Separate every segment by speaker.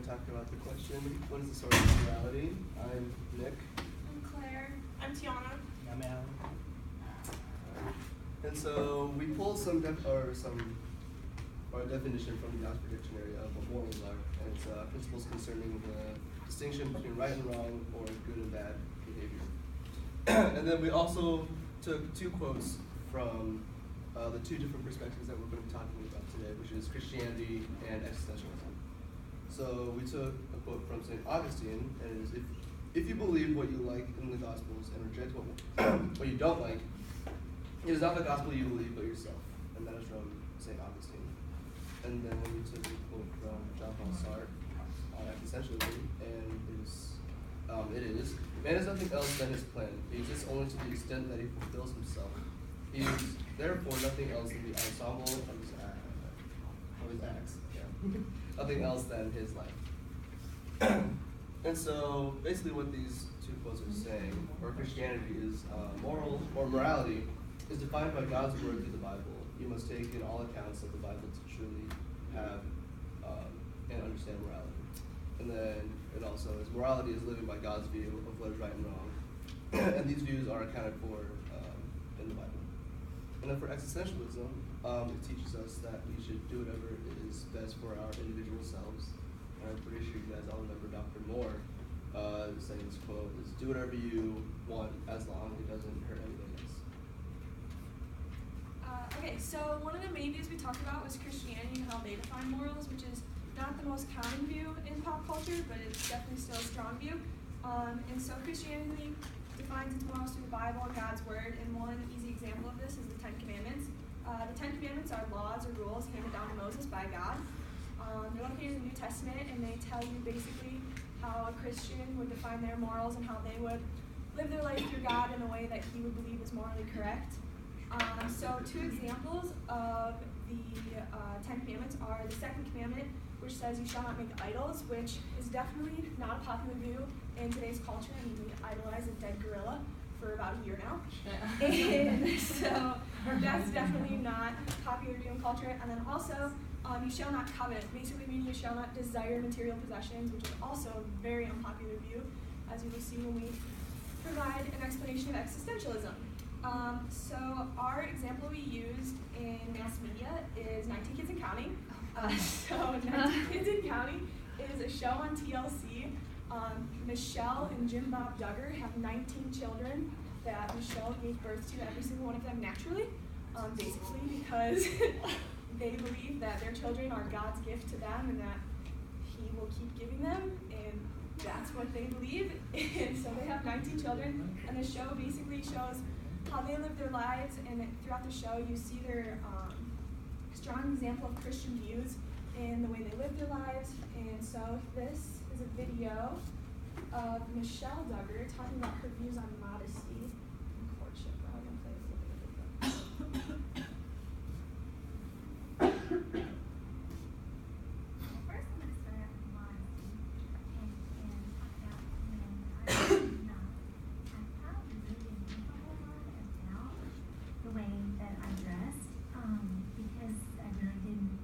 Speaker 1: to talk about the question, what is the source of morality? I'm Nick.
Speaker 2: I'm Claire. I'm Tiana.
Speaker 3: I'm Alan.
Speaker 1: And so we pulled some definition from the Oxford Dictionary of what morals are, and it's principles concerning the distinction between right and wrong or good and bad behavior. And then we also took two quotes from the two different perspectives that we're going to be talking about today, which is Christianity and existentialism. So we took a quote from St. Augustine, and it is, if you believe what you like in the Gospels and reject what you don't like, it is not the gospel you believe, but yourself. And that is from St. Augustine. And then we took a quote from John Paul Sartre on existentialism, and it is, man is nothing else than his plan. He exists only to the extent that he fulfills himself. He is therefore nothing else than the ensemble of his acts. Yeah. Nothing else than his life. And so basically what these two quotes are saying, or Christianity is moral, or morality, is defined by God's word through the Bible. You must take in all accounts of the Bible to truly have and understand morality. And then it also is morality is living by God's view of what is right and wrong. And these views are accounted for in the Bible. And then for existentialism, it teaches us that we should do whatever is best for our individual selves. And I'm pretty sure you guys all remember Dr. Moore saying this quote is, do whatever you want as long as it doesn't hurt anybody else.
Speaker 2: Okay, so one of the main views we talked about was Christianity and how they define morals, which is not the most common view in pop culture, but it's definitely still a strong view. And so Christianity defines its morals through the Bible and God's Word, and one easy example of this is the Ten Commandments. The Ten Commandments are laws or rules handed down to Moses by God. They're located in the New Testament, and they tell you basically how a Christian would define their morals and how they would live their life through God in a way that he would believe is morally correct. So two examples of the Ten Commandments are the Second Commandment, which says you shall not make idols, which is definitely not a popular view in today's culture. I mean, we idolize a dead gorilla for about a year now. And so that's definitely not popular view in culture. And then also, you shall not covet, basically meaning you shall not desire material possessions, which is also a very unpopular view, as you will see when we provide an explanation of existentialism. So our example we used in mass media is 19 Kids and Counting. So 19 Kids and Counting is a show on TLC. Michelle and Jim Bob Duggar have 19 children that Michelle gave birth to, every single one of them naturally, basically because they believe that their children are God's gift to them and that he will keep giving them, and that's what they believe. And so they have 19 children, and the show basically shows how they live their lives, and throughout the show you see their strong example of Christian views in the way they live their lives. And so this is a video of Michelle Duggar talking about her views on modesty and courtship. I'm going to play a little bit of the video.
Speaker 4: First, I'm going to start out with modesty and talk about when I was not. I probably didn't think a whole lot about the way that I dressed because I really didn't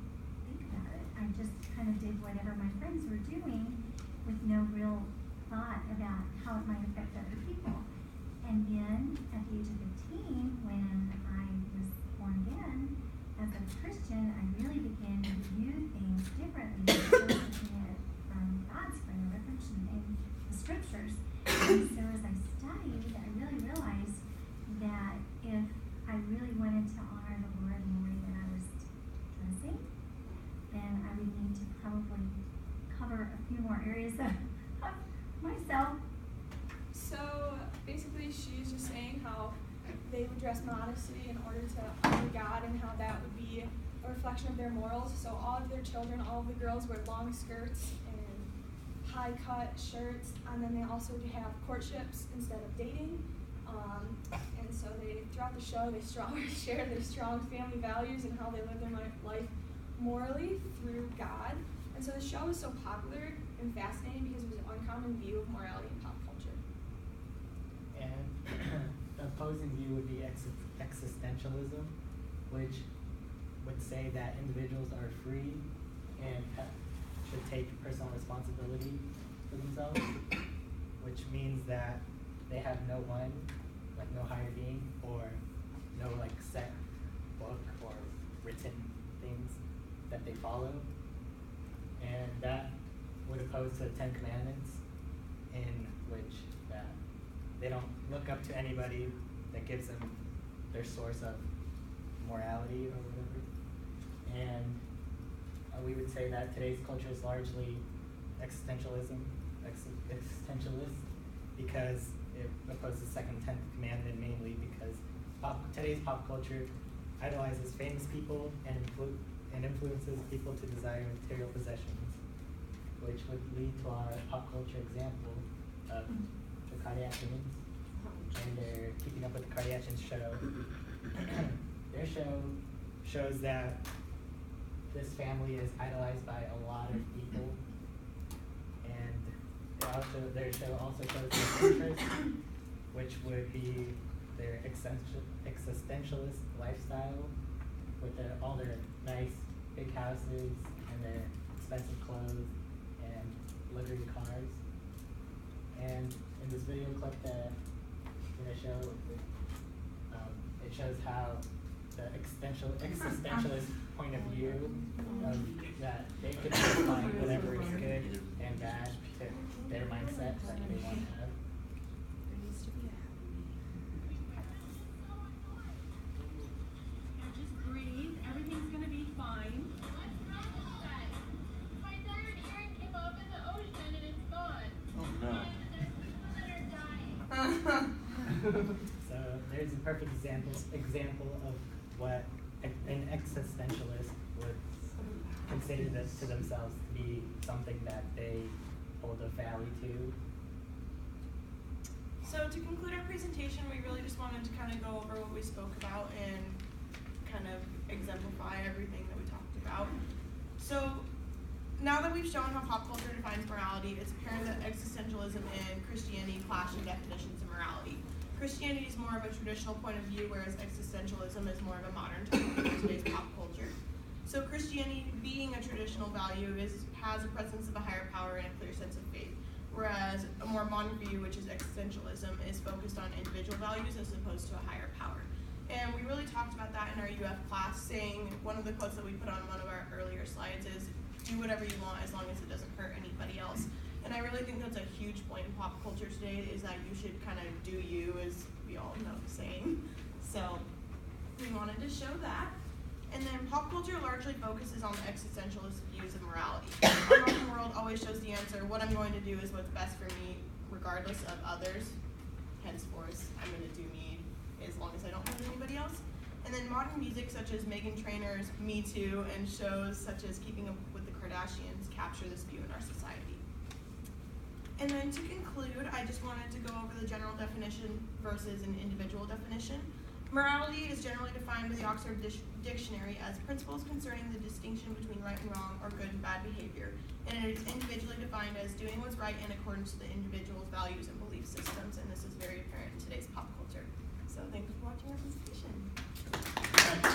Speaker 4: think about it. I just kind of did whatever my friends were doing with no real thought about how it might affect other people. And then at the age of 15, when I was born again, as a Christian, I really began to view things differently, looking at it from God's frame of reference and the scriptures. And so as I studied, I really realized that if I really wanted to honor the Lord in the way that I was dressing, then I would need to probably cover a few more areas of myself.
Speaker 2: So basically she's just saying how they would dress modestly in order to honor God, and how that would be a reflection of their morals. So all of their children, all of the girls wear long skirts and high cut shirts, and then they also have courtships instead of dating. And so throughout the show, they share their strong family values and how they live their life morally through God. And so the show is so popular and fascinating because it was an uncommon view of morality in pop culture.
Speaker 3: And the opposing view would be existentialism, which would say that individuals are free and should take personal responsibility for themselves, which means that they have no one, like no higher being, or no like set book or written things that they follow. And that would oppose to the Ten Commandments, in which that they don't look up to anybody that gives them their source of morality or whatever. And we would say that today's culture is largely existentialist, because it opposes the second and 10th commandment, mainly because today's pop culture idolizes famous people and influences people to desire material possessions, which would lead to our pop culture example of the Kardashians and their Keeping Up with the Kardashians show. Their show shows that this family is idolized by a lot of people, and their show also shows their interest, which would be their existentialist lifestyle with all their nice big houses and their expensive clothes and luxury cars. And in this video clip that I'm going to show, it shows how the existentialist point of view of that they could find whatever is good and bad to their mindset that they want to have.
Speaker 5: Just breathe. Everything's gonna be fine.
Speaker 6: My dad and Aaron came up in the ocean and it's gone.
Speaker 7: Oh no.
Speaker 3: So there's a perfect example of what an existentialist would consider this to themselves to be something that they hold a value to.
Speaker 8: So to conclude our presentation, we really just wanted to kind of go over what we spoke about and kind of exemplify everything that we talked about. So now that we've shown how pop culture defines morality, it's apparent that existentialism and Christianity clash in definitions of morality. Christianity is more of a traditional point of view, whereas existentialism is more of a modern term for today's pop culture. So Christianity, being a traditional value, has a presence of a higher power and a clear sense of faith, whereas a more modern view, which is existentialism, is focused on individual values as opposed to a higher power. And we really talked about that in our UF class, saying one of the quotes that we put on one of our earlier slides is, do whatever you want as long as it doesn't hurt anybody else. And I really think that's a huge point in pop culture today, is that you should kind of do you, as we all know the saying. So we wanted to show that. And then pop culture largely focuses on the existentialist views of morality. Our modern world always shows the answer, what I'm going to do is what's best for me, regardless of others. Henceforth, I'm going to do me as long as I don't hurt anybody else. And then modern music such as Meghan Trainor's Me Too and shows such as Keeping Up with the Kardashians capture this view in our society. And then to conclude, I just wanted to go over the general definition versus an individual definition. Morality is generally defined by the Oxford Dictionary as principles concerning the distinction between right and wrong or good and bad behavior, and it is individually defined as doing what's right in accordance to the individual's values and belief systems, and this is very apparent in today's pop culture. So thank you for watching our presentation.